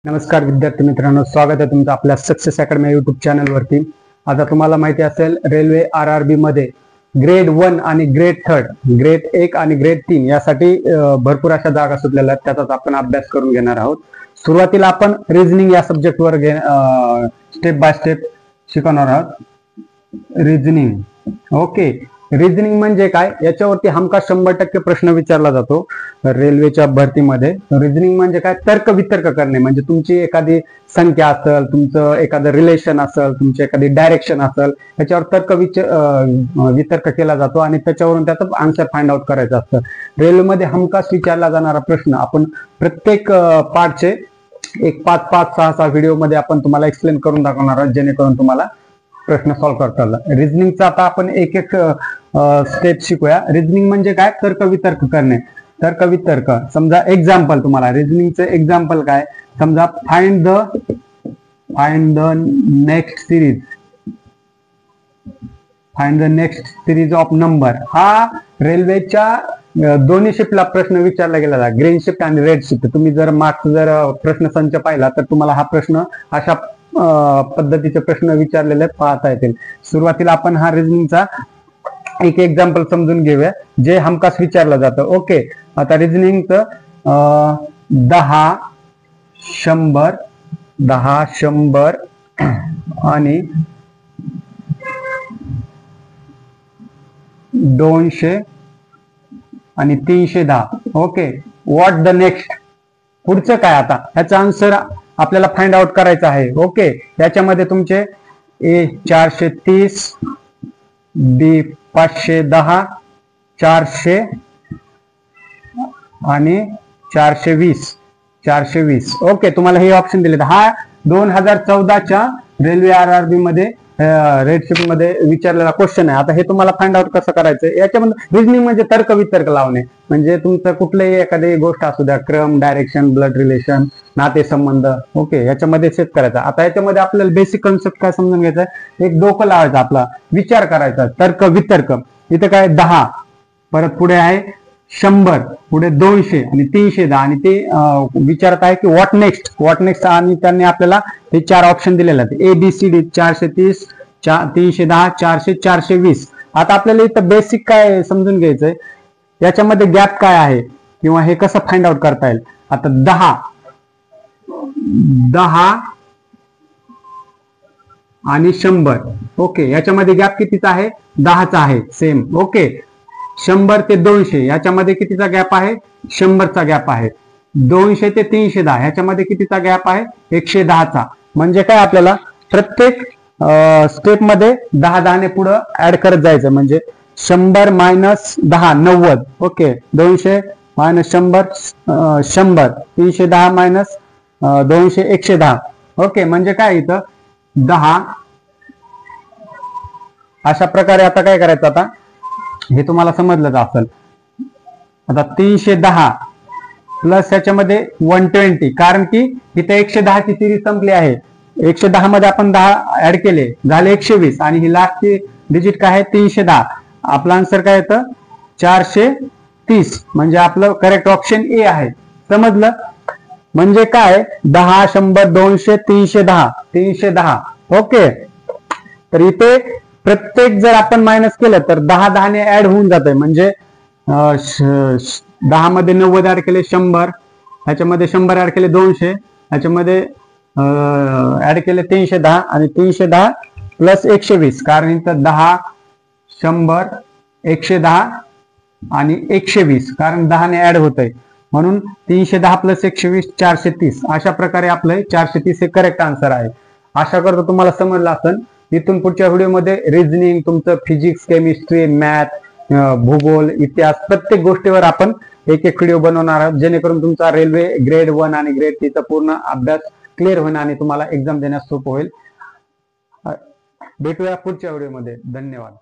नमस्कार विद्यार्थी मित्रांनो, स्वागत आहे तुमचं आपल्या सक्सेस अकॅडमी यूट्यूब चॅनलवरती। आता तुम्हाला माहिती असेल रेल्वे RRB मध्ये ग्रेड 1 आणि ग्रेड 3, ग्रेड 1 आणि ग्रेड 3 यासाठी भरपूर अशा जागा सुटलेल्या आहेत, त्याचाच आपण अभ्यास करून घेणार आहोत। सुरुवातीला आपण रिझनिंग या सब्जेक्टवर स्टेप बाय स्टेप शिकवणार आहोत। रिझनिंग ओके, रिझनिंग म्हणजे काय याच्यावरती हमखास 100% प्रश्न विचारला जातो रेल्वेच्या भरतीमध्ये। रिझनिंग म्हणजे काय, तर्क वितर्क करणे, म्हणजे तुमची एखादी संख्या असेल, तुमचं एखादं रिलेशन असेल, तुमची एखादी डायरेक्शन असेल, त्याच्यावर तर्क वितर्क केला जातो आणि त्याच्यावरून त्याचं आन्सर फाइंड आउट करायचं असतं। रेल्वेमध्ये हमखास विचारला जाणारा प्रश्न आपण प्रत्येक पार्टचे एक 5-6 व्हिडिओ मध्ये आपण तुम्हाला एक्सप्लेन करून दाखवणार आहोत, जेणेकरून तुम्हाला प्रश्न सॉल्व्ह करता आला। रिझनिंगचा आता आपण एक स्टेप शिकूया। रिझनिंग म्हणजे काय, तर्क वितर्क करणे, तर्क वितर्क। समजा एक्झाम्पल, तुम्हाला रिझनिंगचं एक्झाम्पल काय, समजा find the next series of number. हा रेल्वेच्या दोन्ही शिफ्टला प्रश्न विचारला गेला आहे, ग्रीन शिफ्ट आणि रेड शिफ्ट। तुम्ही जर मार्क्स जर प्रश्न संच पाहिला तर तुम्हाला हा प्रश्न अशा पद्धतीचे प्रश्न विचारलेले पाहता येतील। सुरुवातीला आपण हा रिझनिंगचा एक एक्झाम्पल समजून घेऊया जे हमखास विचारलं जातं। ओके, आता रिझनिंगचं 10, 100 आणि 200 आणि 310। ओके, व्हॉट द नेक्स्ट, पुढचं काय, आता ह्याचा आन्सर आपल्याला फाइंड आउट करायचा आहे। ओके, याच्यामध्ये तुमचे A 430, B 510, 400 आणि 420। ओके, तुम्हाला हे ऑप्शन दिले। हा 2014च्या रेल्वे RRB मध्ये रेड शिफ्ट मध्ये विचारलेला क्वेश्चन आहे। आता हे तुम्हाला फाइंड आउट कसं करायचं, याच्यामध्ये रिझनिंग म्हणजे तर्क वितर्क लावणे, म्हणजे तुमचं कुठलीही एखादी गोष्ट असू द्या, क्रम, डायरेक्शन, ब्लड रिलेशन, नातेसंबंध। ओके, याच्यामध्ये सेट करायचा। आता याच्यामध्ये आपल्याला बेसिक कन्सेप्ट काय समजून घ्यायचा, एक डोकं लावायचं, आपला विचार करायचा, तर्क वितर्क। इथं काय 10, परत पुढे आहे 100, पुढे 200 आणि 310 आणि ते विचारत आहे की व्हॉट नेक्स्ट आणि त्यांनी आपल्याला हे 4 ऑप्शन दिलेले आहेत, ABCD 430, 310, 400, 420। आता आपल्याला इथं बेसिक काय समजून घ्यायचंय, याच्यामध्ये गॅप काय आहे किंवा हे कसं फाइंड आउट करता येईल। आता 10 आणि 100, ओके, याच्यामध्ये गॅप कितीचा आहे, 10चा आहे, सेम। ओके, 100 ते 200 याच्यामध्ये कितीचा गॅप आहे, 100चा गॅप आहे। 200 ते 310 याच्यामध्ये कितीचा गॅप आहे, 110चा। म्हणजे काय, आपल्याला प्रत्येक स्टेप मध्ये 10 ने पुढे ऍड करत जायचं, म्हणजे 100 - 10 90। ओके, 200 - 100 100, 310 - 200 110। ओके, म्हणजे काय, इथं 10 अशा प्रकारे। आता काय करायचं, आता हे तुम्हाला समजलं असेल। आता 310 प्लस याच्यामध्ये 120, कारण की इथे 110 ची सिरीज संपली आहे। 110 मध्ये आपण 10 ऍड केले, झाले 120 आणि ही लास्टची डिजिट काय आहे, 310। आपला आन्सर काय येतं, 430, म्हणजे आपलं करेक्ट ऑप्शन ए आहे। समजलं, म्हणजे काय, 10, 100, 200, 310। ओके, तर इथे प्रत्येक जर आपण मायनस केलं तर 10 ने ऍड होऊन जाते, म्हणजे 10 मध्ये 90 ऍड केले 100, ह्याच्यामध्ये 100 ऍड केले 200, ह्याच्यामध्ये ऍड केले 310 आणि 310 प्लस 120, कारण इथं 10, 100, 110 आणि 120, कारण 10 ने ऍड होत आहे, म्हणून 310 प्लस 120 430। अशा प्रकारे आपलं 430 हे करेक्ट आन्सर आहे। आशा करतो तुम्हाला समजलं असेल। इथून पुढच्या व्हिडिओमध्ये रिझनिंग, तुमचं फिजिक्स, केमिस्ट्री, मॅथ, भूगोल, इतिहास, प्रत्येक गोष्टीवर आपण एक व्हिडिओ बनवणार आहोत, जेणेकरून तुमचा रेल्वे ग्रेड 1 आणि ग्रेड 3 चा पूर्ण अभ्यास क्लिअर होईल आणि तुम्हाला एक्झाम देण्यास सोपं होईल। भेटूया पुढच्या व्हिडिओमध्ये, धन्यवाद।